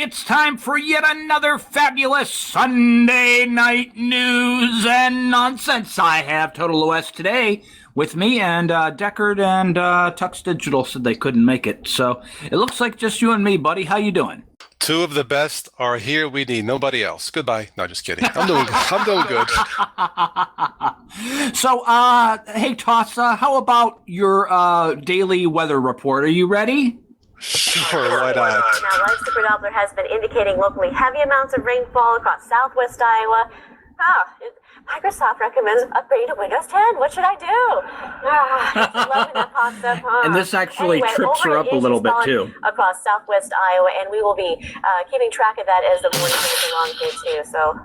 it's time for yet another fabulous Sunday night news and nonsense. I have Total OS today with me, and Deckard and Tux Digital said they couldn't make it. So it looks like just you and me, buddy. How you doing? Two of the best are here. We need nobody else. Goodbye. No, just kidding. I'm doing good. So, hey, Tossa, how about your daily weather report? Are you ready? Sure, why not? Now, live super Doppler has been indicating locally heavy amounts of rainfall across southwest Iowa. Microsoft recommends upgrading to Windows 10. What should I do? It's 11 that pops up, huh? And this actually trips her up a little bit, too. Across southwest Iowa, and we will be keeping track of that as the morning goes along here, too. So,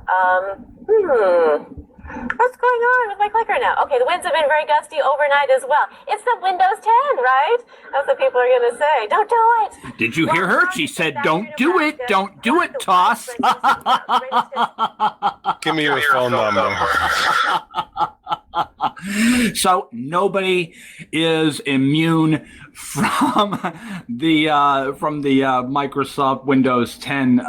what's going on with my clicker now? Okay, the winds have been very gusty overnight as well. It's the Windows 10, right? That's what people are going to say. Don't do it. Did you hear her? She said, don't do it. Don't do it, Toss. Give me your phone number. So nobody is immune from the Microsoft Windows 10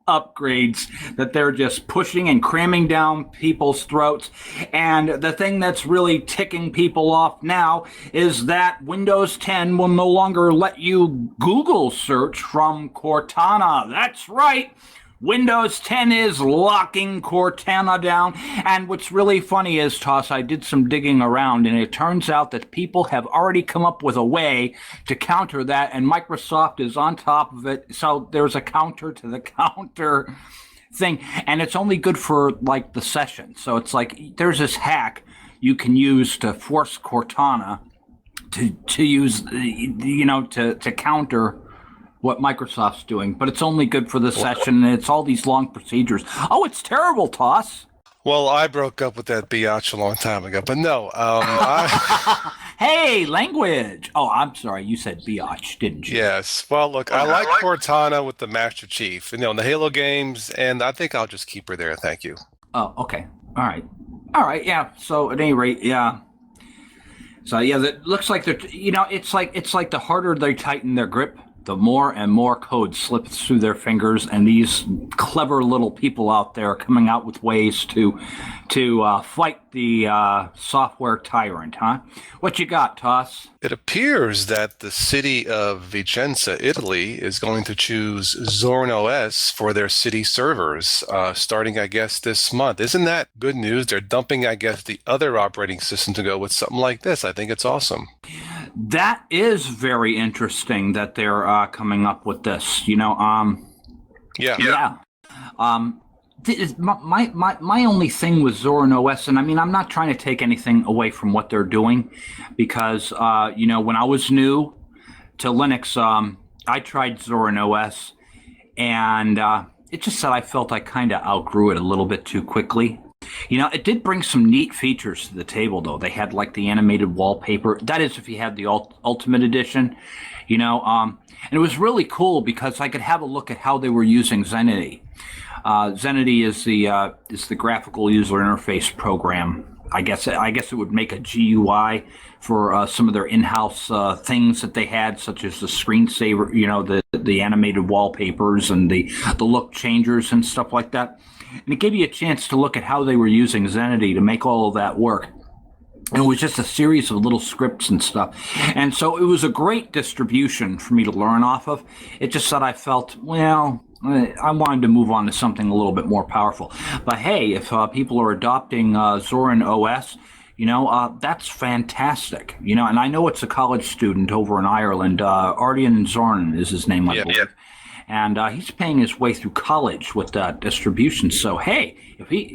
upgrades that they're just pushing and cramming down people's throats. And the thing that's really ticking people off now is that Windows 10 will no longer let you Google search from Cortana. That's right. Windows 10 is locking Cortana down. And what's really funny is, Toss, I did some digging around, and it turns out that people have already come up with a way to counter that, and Microsoft is on top of it. So there's a counter to the counter thing, and it's only good for, like, the session. So it's like there's this hack you can use to force Cortana to use, to counter what Microsoft's doing, but it's only good for the session, and it's all these long procedures. Oh, it's terrible, Toss. Well, I broke up with that biatch a long time ago, but no. Hey, language. Oh, I'm sorry. You said biatch, didn't you? Yes. Well, look, I like Cortana with the Master Chief, in the Halo games, and I think I'll just keep her there. Thank you. Oh, okay. All right. Yeah. So at any rate, yeah. So yeah, that looks like they're. It's like the harder they tighten their grip, the more and more code slips through their fingers, and these clever little people out there are coming out with ways to fight the software tyrant, huh? What you got, Toss? It appears that the city of Vicenza, Italy, is going to choose Zorin OS for their city servers, starting, I guess, this month. Isn't that good news? They're dumping, I guess, the other operating system to go with something like this. I think it's awesome. That is very interesting that they're coming up with this. Yeah. My only thing with Zorin OS, and I mean, I'm not trying to take anything away from what they're doing, because when I was new to Linux, I tried Zorin OS, and it just that I felt I kind of outgrew it a little bit too quickly. It did bring some neat features to the table, though. They had like the animated wallpaper. That is, if you had the Ultimate Edition, and it was really cool because I could have a look at how they were using Zenity. Zenity is the graphical user interface program. I guess it would make a GUI for some of their in-house things that they had, such as the screensaver, the animated wallpapers and the look changers and stuff like that. And it gave you a chance to look at how they were using Zenity to make all of that work. And it was just a series of little scripts and stuff. And so it was a great distribution for me to learn off of. It just that I felt, I wanted to move on to something a little bit more powerful. But hey, if people are adopting Zorin OS, that's fantastic. And I know it's a college student over in Ireland. Ardian Zorn is his name, I believe. Yeah. And he's paying his way through college with that distribution. So hey, if he,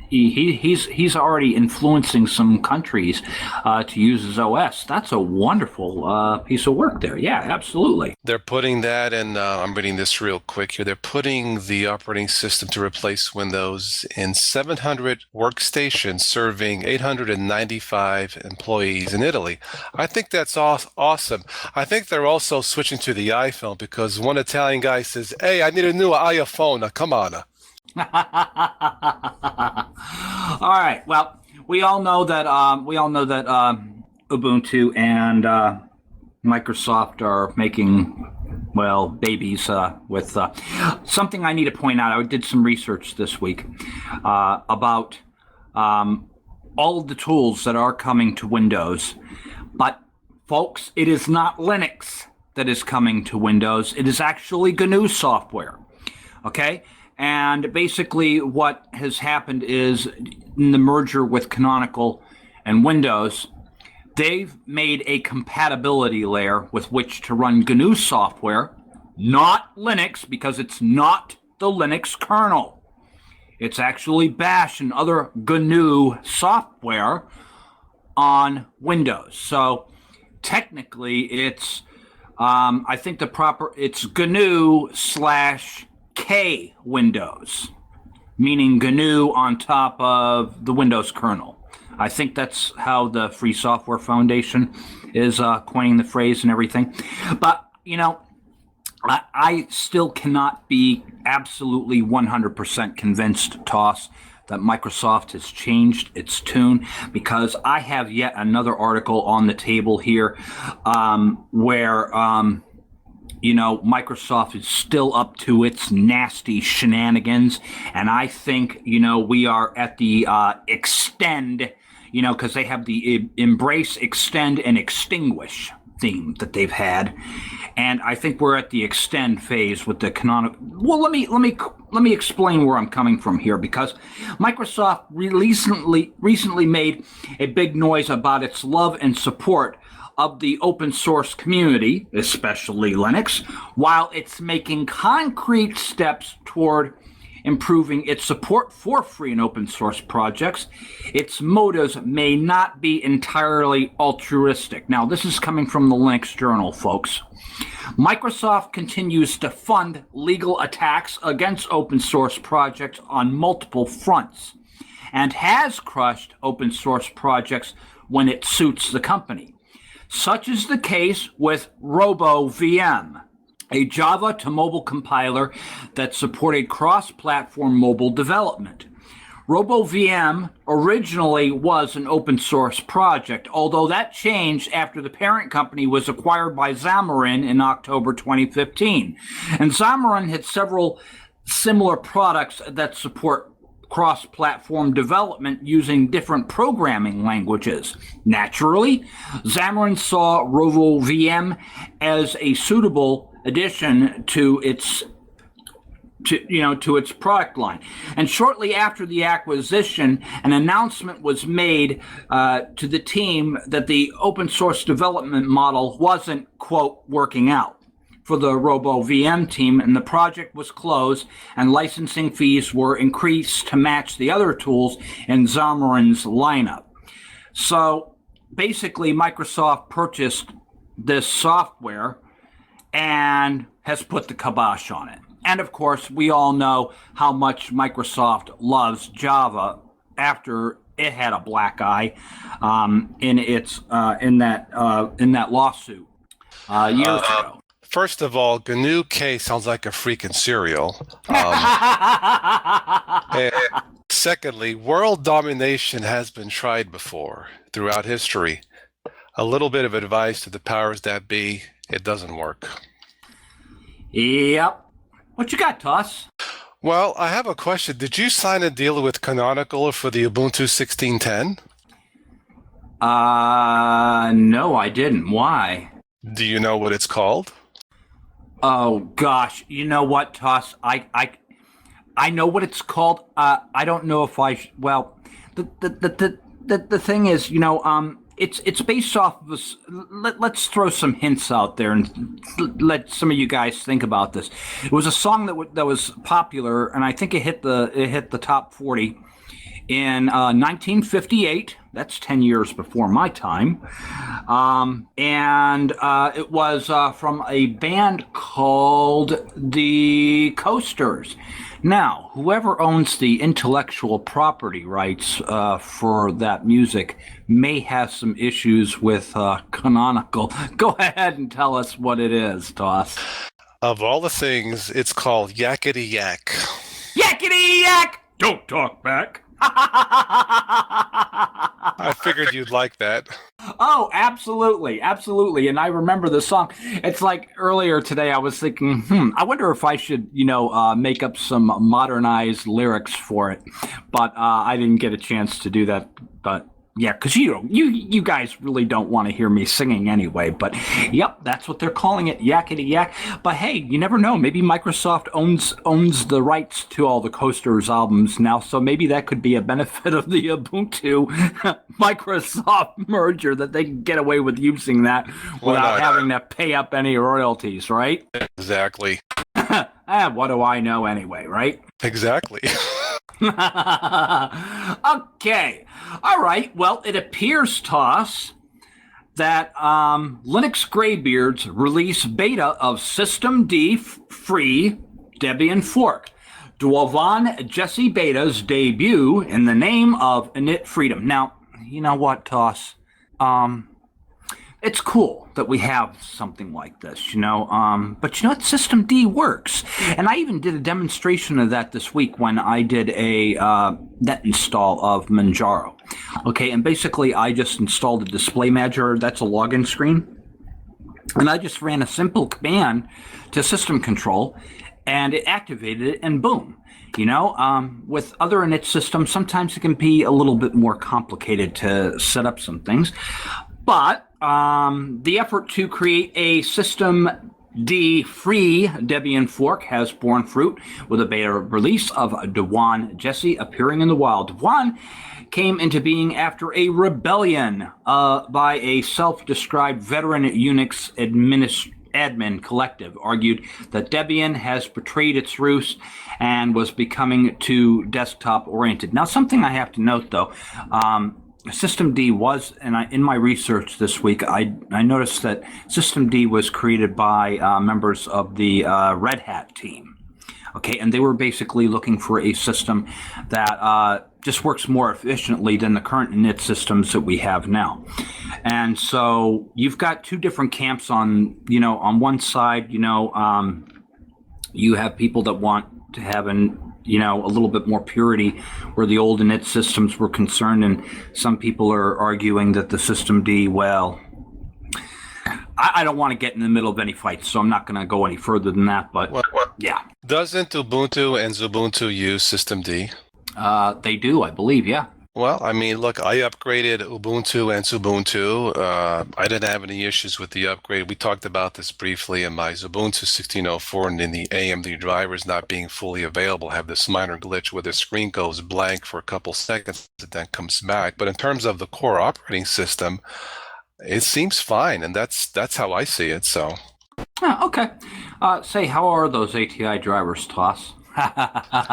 he's already influencing some countries to use his OS. That's a wonderful piece of work there. Yeah, absolutely. They're putting that, and I'm reading this real quick here. They're putting the operating system to replace Windows in 700 workstations serving 895 employees in Italy. I think that's awesome. I think they're also switching to the iPhone because one Italian guy says, "Hey, I need a new iPhone. Now, come on." All right. Well, we all know that Ubuntu and Microsoft are making well, babies with something I need to point out. I did some research this week about all of the tools that are coming to Windows. But, folks, it is not Linux that is coming to Windows. It is actually GNU software. Okay? And basically what has happened is in the merger with Canonical and Windows, they've made a compatibility layer with which to run GNU software, not Linux, because it's not the Linux kernel. It's actually Bash and other GNU software on Windows. So technically it's, I think it's GNU/K Windows, meaning GNU on top of the Windows kernel. I think that's how the Free Software Foundation is coining the phrase and everything. But, I still cannot be absolutely 100% convinced, Toss, that Microsoft has changed its tune, because I have yet another article on the table here where Microsoft is still up to its nasty shenanigans. And I think, we are at the extend, because they have the embrace, extend, and extinguish theme that they've had. And I think we're at the extend phase with the canonical. Well, let me explain where I'm coming from here, because Microsoft recently made a big noise about its love and support of the open source community, especially Linux, while it's making concrete steps toward improving its support for free and open source projects. Its motives may not be entirely altruistic. Now, this is coming from the Linux Journal, folks. Microsoft continues to fund legal attacks against open source projects on multiple fronts and has crushed open source projects when it suits the company. Such is the case with RoboVM, a Java to mobile compiler that supported cross-platform mobile development. RoboVM originally was an open source project, although that changed after the parent company was acquired by Xamarin in October 2015. And Xamarin had several similar products that support cross-platform development using different programming languages. Naturally, Xamarin saw RoboVM as a suitable addition to its product line. And shortly after the acquisition, an announcement was made to the team that the open source development model wasn't, quote, working out for the RoboVM team, and the project was closed and licensing fees were increased to match the other tools in Xamarin's lineup. So basically, Microsoft purchased this software and has put the kibosh on it. And of course, we all know how much Microsoft loves Java after it had a black eye in that lawsuit years ago. First of all, GNU K sounds like a freaking cereal. And secondly, world domination has been tried before throughout history. A little bit of advice to the powers that be: it doesn't work. Yep. What you got, Toss? Well, I have a question. Did you sign a deal with Canonical for the Ubuntu 16.10? No, I didn't. Why? Do you know what it's called? Oh gosh, you know what, Toss? I know what it's called. I don't know if well, the thing is, it's based off of this. Let's throw some hints out there and let some of you guys think about this. It was a song that was popular, and I think it hit the top 40 in 1958. That's 10 years before my time. And it was from a band called the Coasters. Now, whoever owns the intellectual property rights for that music may have some issues with Canonical. Go ahead and tell us what it is, Toss. Of all the things, it's called Yakety Yak. Yakety Yak! Don't talk back. I figured you'd like that. Oh, absolutely, absolutely. And I remember the song. It's like earlier today, I was thinking, I wonder if I should, make up some modernized lyrics for it. But I didn't get a chance to do that. But yeah, because you guys really don't want to hear me singing anyway. But yep, that's what they're calling it, yakety yak. But hey, you never know. Maybe Microsoft owns the rights to all the Coasters albums now, so maybe that could be a benefit of the Ubuntu Microsoft merger, that they can get away with using that Why without not? having to pay up any royalties, right? Exactly. What do I know anyway, right? Exactly. Okay. All right. Well, it appears, Toss, that Linux Graybeards release beta of System D free Debian fork. Dwovan Jesse Beta's debut in the name of init freedom. Now, you know what, Toss? It's cool that we have something like this, but what? System D works. And I even did a demonstration of that this week when I did a net install of Manjaro. Okay, and basically I just installed a display manager. That's a login screen. And I just ran a simple command to system control, and it activated it, and boom. With other init systems, sometimes it can be a little bit more complicated to set up some things. But the effort to create a System D free Debian fork has borne fruit, with a beta release of Dwovan Jesse appearing in the wild. Dwovan came into being after a rebellion by a self-described veteran Unix admin collective argued that Debian has betrayed its roots and was becoming too desktop oriented. Now, something I have to note, though, System D was, and in my research this week, I noticed that System D was created by members of the Red Hat team. Okay, and they were basically looking for a system that just works more efficiently than the current init systems that we have now. And so you've got two different camps on one side, you have people that want to have a little bit more purity where the old init systems were concerned, and some people are arguing that the System D, well, I don't want to get in the middle of any fights, so I'm not going to go any further than that, but yeah. Doesn't Ubuntu and Xubuntu use System D? They do, I believe, yeah. Well, I mean, look, I upgraded Ubuntu and Xubuntu. I didn't have any issues with the upgrade. We talked about this briefly in my Xubuntu 1604, and in the AMD drivers not being fully available, have this minor glitch where the screen goes blank for a couple seconds and then comes back. But in terms of the core operating system, it seems fine, and that's how I see it. So, okay. Say, how are those ATI drivers, Toss?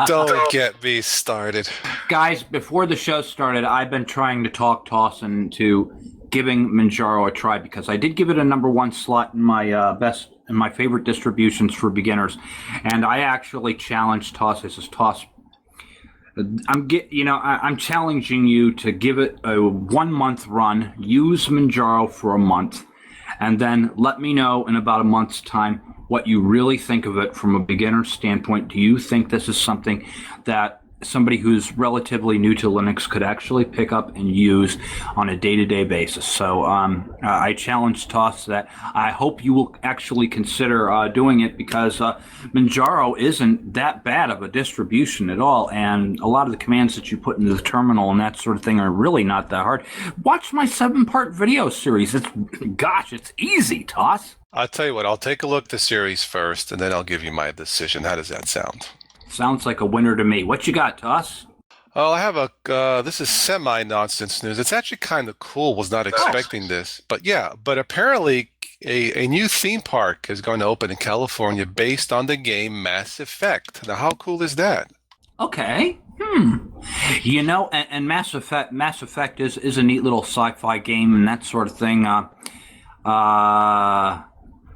don't get me started. Guys, before the show started, I've been trying to talk Toss into giving Manjaro a try, because I did give it a #1 slot in my favorite distributions for beginners, and I actually challenged Toss. I says, Toss, I'm challenging you to give it a 1 month run, use Manjaro for a month, and then let me know in about a month's time what you really think of it from a beginner standpoint. Do you think this is something that somebody who's relatively new to Linux could actually pick up and use on a day-to-day basis? So I challenge Toss that. I hope you will actually consider doing it, because Manjaro isn't that bad of a distribution at all, and a lot of the commands that you put into the terminal and that sort of thing are really not that hard. Watch my 7-part video series. It's easy, Toss. I'll tell you what, I'll take a look at the series first, and then I'll give you my decision. How does that sound? Sounds like a winner to me. What you got, Toss? Oh, I have this is semi-nonsense news. It's actually kind of cool. Was not expecting this. But apparently a new theme park is going to open in California based on the game Mass Effect. Now, how cool is that? Okay. And Mass Effect is a neat little sci-fi game and that sort of thing.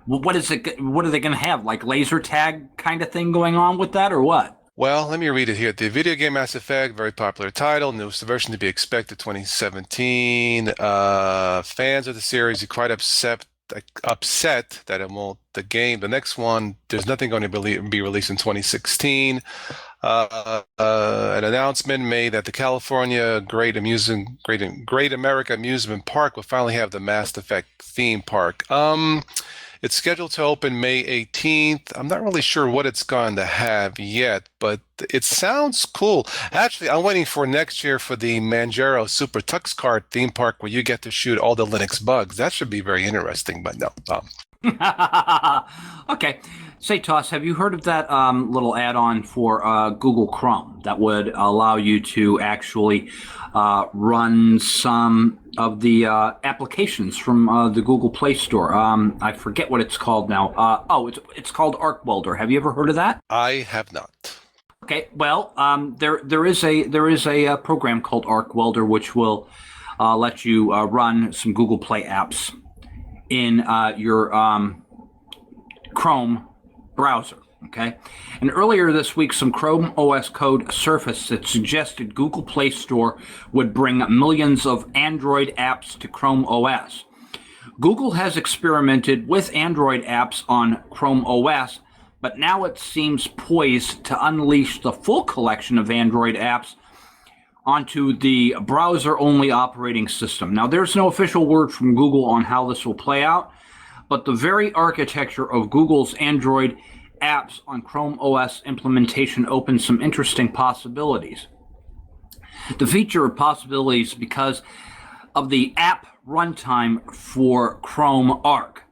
What is it? What are they going to have? Like laser tag kind of thing going on with that, or what? Well, let me read it here. The video game Mass Effect, very popular title, newest version to be expected 2017. Fans of the series are quite upset that it won't. The next one, there's nothing going to be released in 2016. An announcement made that the California Great America Amusement Park will finally have the Mass Effect theme park. It's scheduled to open May 18th. I'm not really sure what it's going to have yet, but it sounds cool. Actually, I'm waiting for next year for the Manjaro Super Tux Kart theme park where you get to shoot all the Linux bugs. That should be very interesting, but no. Okay. Say, Toss, have you heard of that little add-on for Google Chrome that would allow you to actually run some of the applications from the Google Play Store? I forget what it's called now. It's called Arc Welder. Have you ever heard of that? I have not. Okay. Well, there is a program called Arc Welder which will let you run some Google Play apps in your Chrome browser, okay? And earlier this week, some Chrome OS code surfaced that suggested Google Play Store would bring millions of Android apps to Chrome OS. Google has experimented with Android apps on Chrome OS, but now it seems poised to unleash the full collection of Android apps onto the browser-only operating system. Now, there's no official word from Google on how this will play out, but the very architecture of Google's Android apps on Chrome OS implementation opens some interesting possibilities. The feature of possibilities because of the app runtime for Chrome Arc,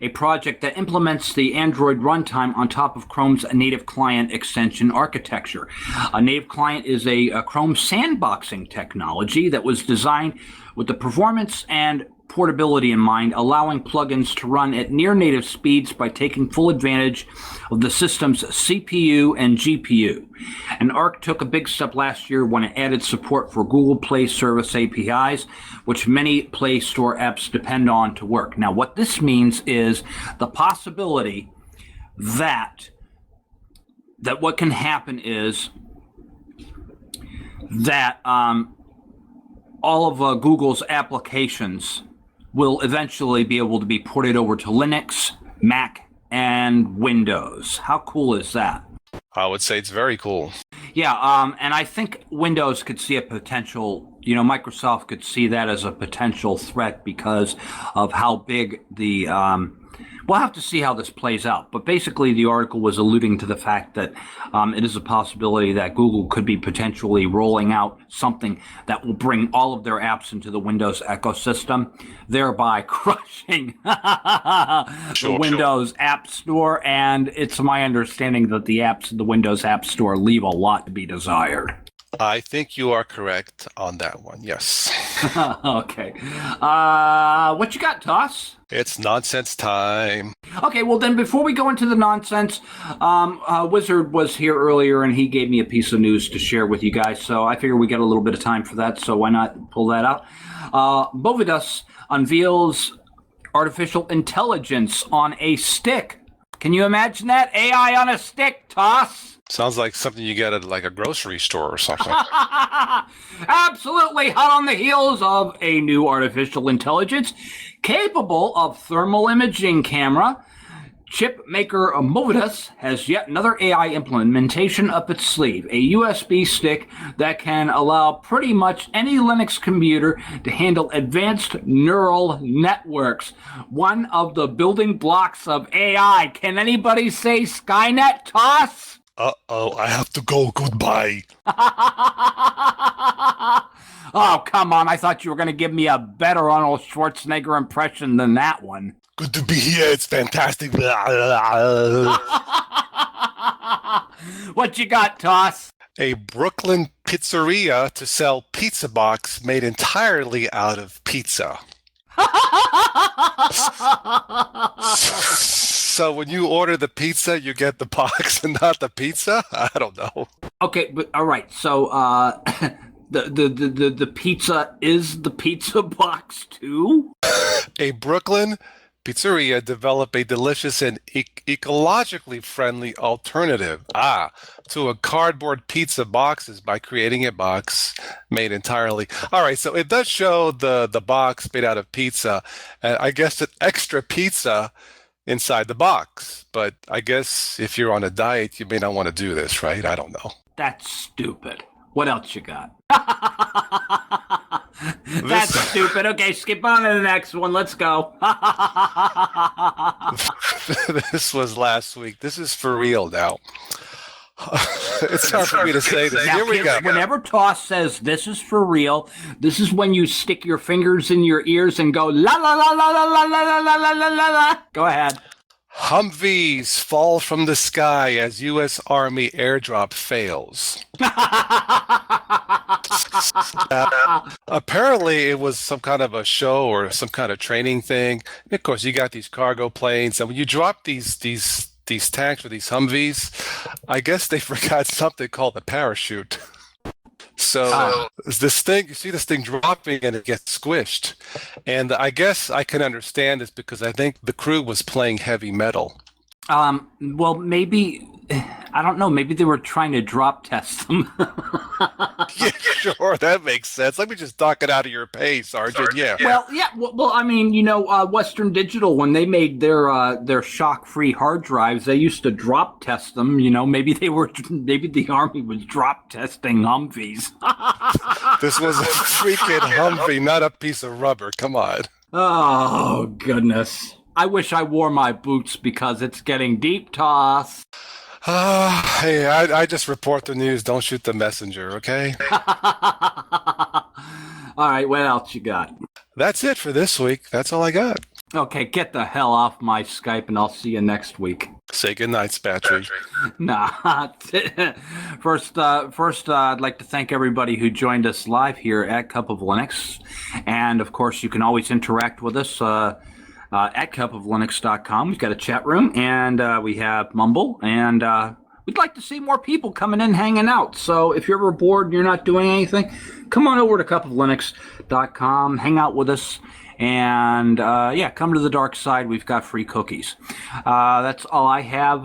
a project that implements the Android runtime on top of Chrome's native client extension architecture. A native client is a Chrome sandboxing technology that was designed with the performance and portability in mind, allowing plugins to run at near native speeds by taking full advantage of the system's CPU and GPU. And Arc took a big step last year when it added support for Google Play Service APIs, which many Play Store apps depend on to work. Now, what this means is the possibility that what can happen is that all of Google's applications will eventually be able to be ported over to Linux, Mac, and Windows. How cool is that? I would say it's very cool. Yeah, and I think Windows could see a potential, Microsoft could see that as a potential threat because of how big the, we'll have to see how this plays out. But basically, the article was alluding to the fact that it is a possibility that Google could be potentially rolling out something that will bring all of their apps into the Windows ecosystem, thereby crushing the Windows App Store. And it's my understanding that the apps in the Windows App Store leave a lot to be desired. I think you are correct on that one, yes. Okay. What you got, Toss? It's nonsense time. Okay, well then before we go into the nonsense, Wizard was here earlier and he gave me a piece of news to share with you guys, so I figure we got a little bit of time for that, so why not pull that out? Bovidus unveils artificial intelligence on a stick. Can you imagine that? AI on a stick, Toss? Sounds like something you get at like a grocery store or something. Absolutely hot on the heels of a new artificial intelligence capable of thermal imaging camera. Chip maker Movidus has yet another AI implementation up its sleeve, a USB stick that can allow pretty much any Linux computer to handle advanced neural networks, one of the building blocks of AI. Can anybody say Skynet, Toss? Uh-oh, I have to go. Goodbye. Oh, come on. I thought you were going to give me a better Arnold Schwarzenegger impression than that one. Good to be here. It's fantastic. What you got, Toss? A Brooklyn pizzeria to sell pizza box made entirely out of pizza. So when you order the pizza, you get the box and not the pizza? I don't know. Okay, but all right. So the pizza is the pizza box too? A Brooklyn pizzeria developed a delicious and ecologically friendly alternative to a cardboard pizza boxes by creating a box made entirely. All right, so it does show the box made out of pizza, and I guess an extra pizza inside the box. But I guess if you're on a diet, you may not want to do this, right? I don't know. That's stupid. What else you got? That's stupid. Okay, skip on to the next one. Let's go. This was last week. This is for real now. It's hard for me to say this. Now, Here we kids, go. whenever Toss says this is for real, this is when you stick your fingers in your ears and go la la la la la la la la la la la la. Go ahead. Humvees fall from the sky as U.S. Army airdrop fails. Apparently, it was some kind of a show or some kind of training thing. Of course, you got these cargo planes, and when you drop these tanks or these Humvees, I guess they forgot something called a parachute. So this thing, you see this thing dropping and it gets squished. And I guess I can understand this because I think the crew was playing heavy metal. Well, maybe, I don't know, maybe they were trying to drop test them. Yeah, sure, that makes sense. Let me just knock it out of your pay, Sergeant. Yeah. Well, yeah. Well, I mean, Western Digital, when they made their shock-free hard drives, they used to drop test them. Maybe the Army was drop testing Humvees. This was a freaking Humvee, not a piece of rubber. Come on. Oh, goodness. I wish I wore my boots because it's getting deep, Toss. Hey, I just report the news. Don't shoot the messenger, okay? All right, what else you got? That's it for this week. That's all I got. Okay, get the hell off my Skype, and I'll see you next week. Say goodnight, Spatry. Nah. First, I'd like to thank everybody who joined us live here at Cup of Linux. And, of course, you can always interact with us at cupoflinux.com. We've got a chat room, and we have Mumble, and we'd like to see more people coming in, hanging out. So if you're ever bored and you're not doing anything, come on over to cupoflinux.com, hang out with us, and come to the dark side. We've got free cookies. That's all I have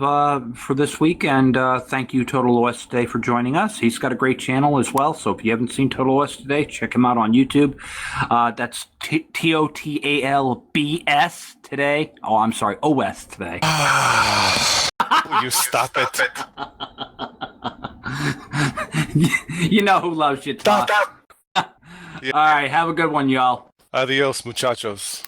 for this week, and thank you, Total OS Today, for joining us. He's got a great channel as well, so if you haven't seen Total OS Today, check him out on YouTube. That's TOTALBS Today. Oh, I'm sorry, OS Today. Will you stop it? You know who loves you, Todd. Yeah. All right, have a good one, y'all. Adios, muchachos.